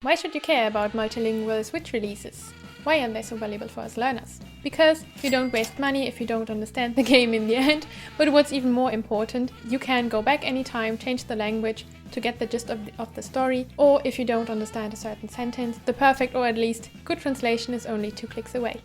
Why should you care about multilingual Switch releases? Why are they so valuable for us learners? Because you don't waste money if you don't understand the game in the end, but what's even more important, you can go back anytime, change the language to get the gist of the story, or if you don't understand a certain sentence, the perfect or at least good translation is only 2 clicks away.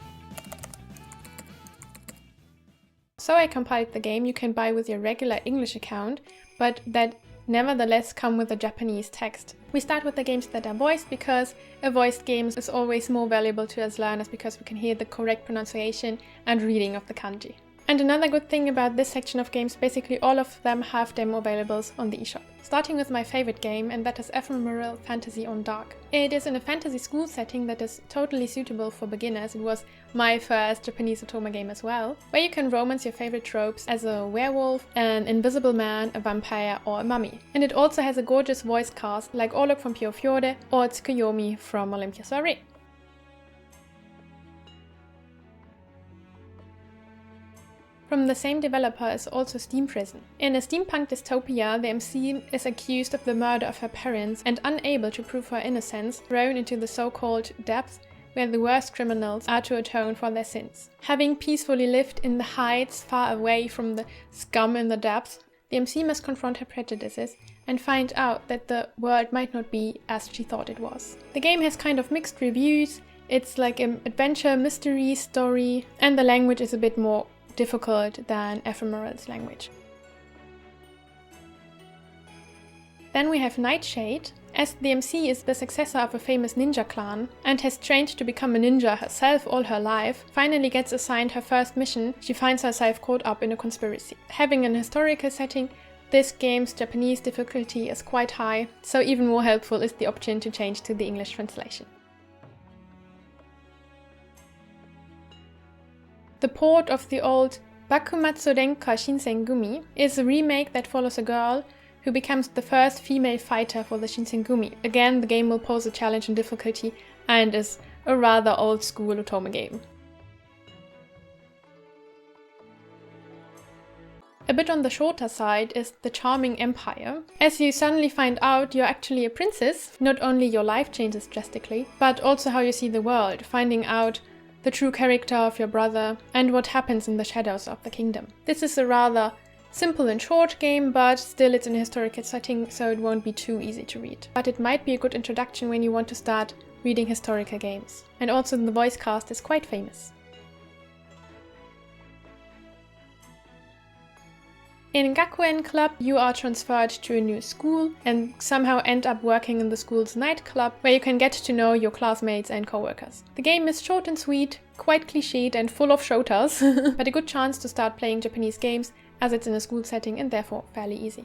So I compiled the game you can buy with your regular English account, but that nevertheless come with a Japanese text. We start with the games that are voiced because a voiced game is always more valuable to us learners because we can hear the correct pronunciation and reading of the kanji. And another good thing about this section of games, basically all of them have demo availables on the eShop. Starting with my favorite game, and that is Ephemeral Fantasy on Dark. It is in a fantasy school setting that is totally suitable for beginners. It was my first Japanese Otome game as well, where you can romance your favorite tropes as a werewolf, an invisible man, a vampire or a mummy. And it also has a gorgeous voice cast like Olok from Piofiore or Tsukuyomi from Olympia Soirée. From the same developer is also Steam Prison. In a steampunk dystopia, the MC is accused of the murder of her parents and unable to prove her innocence, thrown into the so-called depths where the worst criminals are to atone for their sins. Having peacefully lived in the heights far away from the scum in the depths, the MC must confront her prejudices and find out that the world might not be as she thought it was. The game has kind of mixed reviews. It's like an adventure mystery story, and the language is a bit more difficult than Ephemeral's language. Then we have Nightshade. As the MC is the successor of a famous ninja clan and has trained to become a ninja herself all her life, finally gets assigned her first mission, she finds herself caught up in a conspiracy. Having an historical setting, this game's Japanese difficulty is quite high, so even more helpful is the option to change to the English translation. The port of the old Bakumatsu Renka Shinsengumi is a remake that follows a girl who becomes the first female fighter for the Shinsengumi. Again, the game will pose a challenge in difficulty and is a rather old school Otome game. A bit on the shorter side is The Charming Empire. As you suddenly find out you're actually a princess, not only your life changes drastically, but also how you see the world, finding out the true character of your brother, and what happens in the shadows of the kingdom. This is a rather simple and short game, but still it's in a historical setting, so it won't be too easy to read. But it might be a good introduction when you want to start reading historical games. And also the voice cast is quite famous. In Gakuen Club, you are transferred to a new school and somehow end up working in the school's nightclub, where you can get to know your classmates and co-workers. The game is short and sweet, quite cliched and full of shotas, but a good chance to start playing Japanese games as it's in a school setting and therefore fairly easy.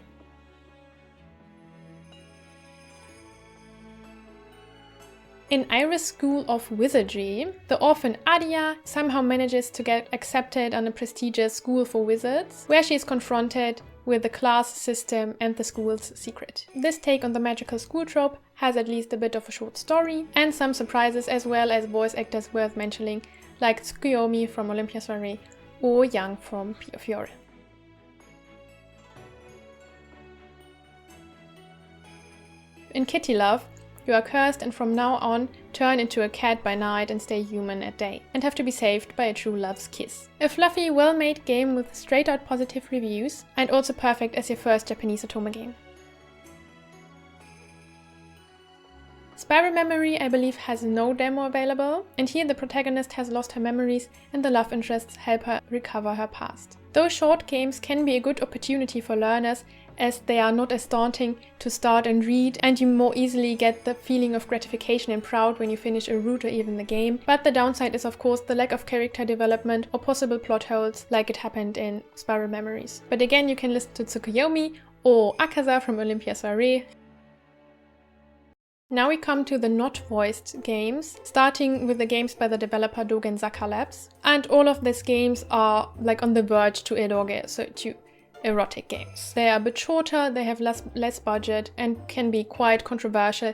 In Iris School of Wizardry, the orphan Adia somehow manages to get accepted on a prestigious school for wizards, where she is confronted with the class system and the school's secret. This take on the magical school trope has at least a bit of a short story and some surprises, as well as voice actors worth mentioning like Tsukuyomi from Olympia Soirée or Yang from Piofiore. In Kitty Love, you are cursed and from now on turn into a cat by night and stay human at day, and have to be saved by a true love's kiss. A fluffy, well-made game with straight-out positive reviews, and also perfect as your first Japanese Otome game. Spiral Memory, I believe, has no demo available, and here the protagonist has lost her memories and the love interests help her recover her past. Those short games can be a good opportunity for learners, as they are not as daunting to start and read, and you more easily get the feeling of gratification and proud when you finish a route or even the game. But the downside is of course the lack of character development or possible plot holes like it happened in Spiral Memories. But again, you can listen to Tsukuyomi or Akaza from Olympia Soirée. Now we come to the not voiced games, starting with the games by the developer Dogenzaka Labs. And all of these games are like on the verge to eroge, so to erotic games. They are a bit shorter, they have less budget and can be quite controversial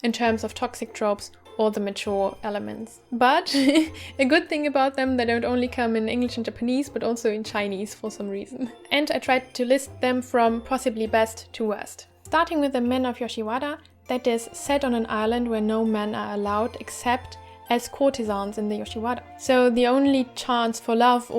in terms of toxic tropes or the mature elements. But a good thing about them, they don't only come in English and Japanese, but also in Chinese for some reason. And I tried to list them from possibly best to worst. Starting with the Men of Yoshiwara, that is set on an island where no men are allowed except as courtesans in the Yoshiwara. So the only chance for love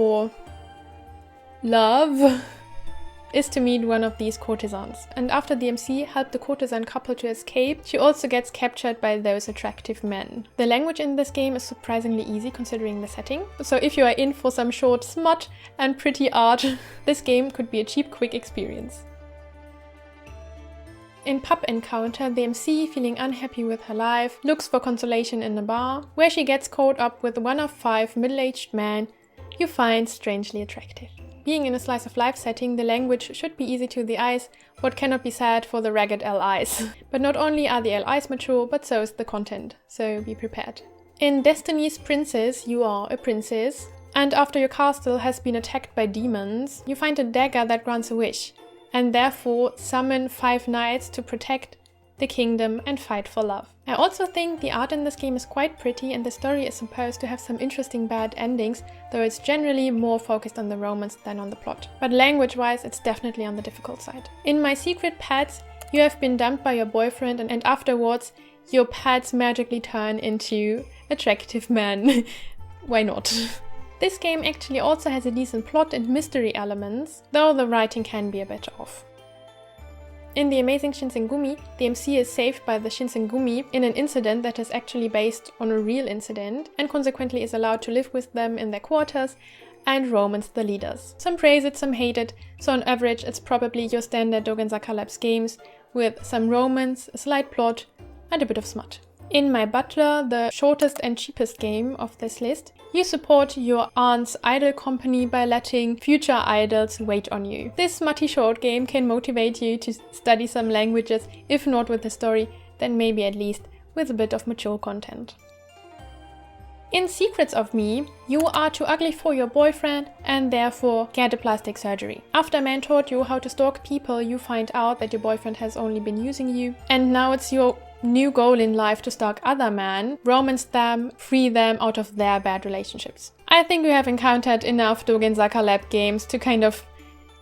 is to meet one of these courtesans. And after the MC helped the courtesan couple to escape, she also gets captured by those attractive men. The language in this game is surprisingly easy considering the setting. So if you are in for some short smut and pretty art, this game could be a cheap, quick experience. In Pub Encounter, the MC, feeling unhappy with her life, looks for consolation in a bar, where she gets caught up with one of 5 middle-aged men you find strangely attractive. Being in a slice of life setting, the language should be easy to the eyes, what cannot be said for the ragged LIs. But not only are the LIs mature, but so is the content, so be prepared. In Destiny's Princess, you are a princess, and after your castle has been attacked by demons, you find a dagger that grants a wish, and therefore summon 5 knights to protect the kingdom and fight for love. I also think the art in this game is quite pretty and the story is supposed to have some interesting bad endings, though it's generally more focused on the romance than on the plot. But language-wise, it's definitely on the difficult side. In My Secret Pets, you have been dumped by your boyfriend and afterwards your pets magically turn into attractive men. Why not? This game actually also has a decent plot and mystery elements, though the writing can be a bit off. In The Amazing Shinsengumi, the MC is saved by the Shinsengumi in an incident that is actually based on a real incident and consequently is allowed to live with them in their quarters and romance the leaders. Some praise it, some hate it, so on average it's probably your standard Dogenzaka Labs games with some romance, a slight plot and a bit of smut. In My Butler, the shortest and cheapest game of this list, you support your aunt's idol company by letting future idols wait on you. This smutty short game can motivate you to study some languages, if not with the story, then maybe at least with a bit of mature content. In Secrets of Me, you are too ugly for your boyfriend and therefore get a plastic surgery. After a man taught you how to stalk people, you find out that your boyfriend has only been using you, and now it's your new goal in life to stalk other men, romance them, free them out of their bad relationships. I think we have encountered enough Dogenzaka Lab games to kind of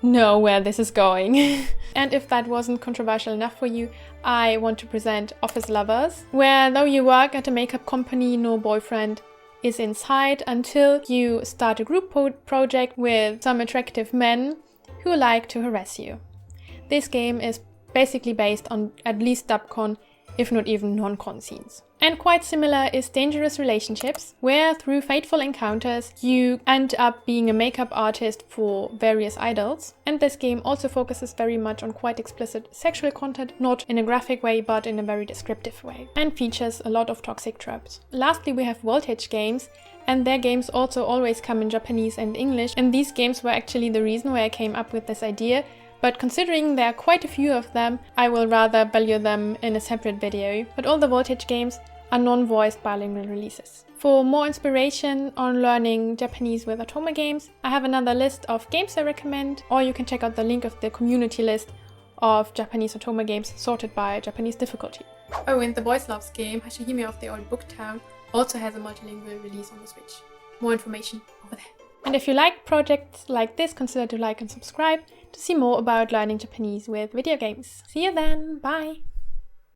know where this is going. And if that wasn't controversial enough for you, I want to present Office Lovers, where though you work at a makeup company, no boyfriend is in sight until you start a group project with some attractive men who like to harass you. This game is basically based on at least dubcon, if not even non-con scenes. And quite similar is Dangerous Relationships, where through fateful encounters you end up being a makeup artist for various idols. And this game also focuses very much on quite explicit sexual content, not in a graphic way but in a very descriptive way, and features a lot of toxic tropes. Lastly, we have Voltage games, and their games also always come in Japanese and English, and these games were actually the reason why I came up with this idea. But considering there are quite a few of them, I will rather value them in a separate video. But all the Voltage games are non-voiced bilingual releases. For more inspiration on learning Japanese with Otome games, I have another list of games I recommend, or you can check out the link of the community list of Japanese Otome games sorted by Japanese difficulty. Oh, and the Boys Loves game, Hashihime of the Old Book Town, also has a multilingual release on the Switch. More information over there. And if you like projects like this, consider to like and subscribe to see more about learning Japanese with video games. See you then, bye!